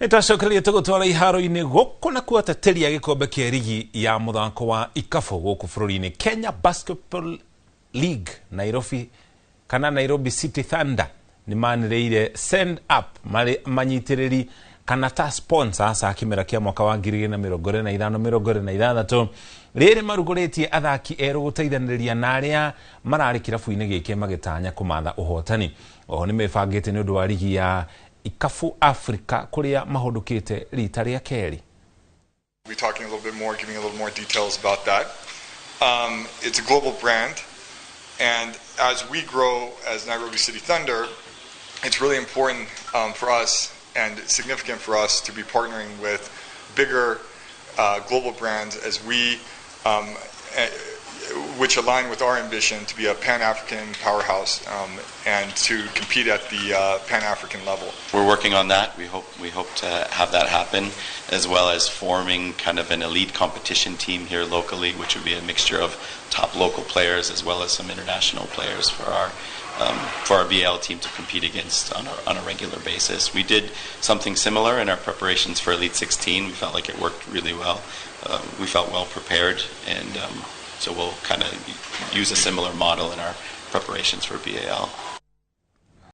Nitwacokereria tugutwara iharo-ini guku na kuateteria gikombe kia rigi ya muthako wa ikafu guku bururi-ini. Kenya Basketball League Nairobi City Thunder ni manireire send up manyitiriri kana ta sponsor sa kimera kia mwaka wa 2025-2026 riri marugoretie athaki eru guteithaniria na aria marari kirabu-ini giki magitanya kumatha uhotani. Oho ni mebangite ni undu wa rigi ya ikafu Africa kuria mahudukite rita ria keri. We're talking a little bit more, giving a little more details about that. It's a global brand, and as we grow as Nairobi City Thunder, it's really important for us and significant for us to be partnering with bigger global brands as we, which align with our ambition to be a Pan-African powerhouse and to compete at the Pan-African level. We're working on that. We hope to have that happen, as well as forming kind of an elite competition team here locally, which would be a mixture of top local players as well as some international players for our BL team to compete against on a regular basis. We did something similar in our preparations for Elite 16. We felt like it worked really well. We felt well prepared, and so we'll kind of use a similar model in our preparations for BAL.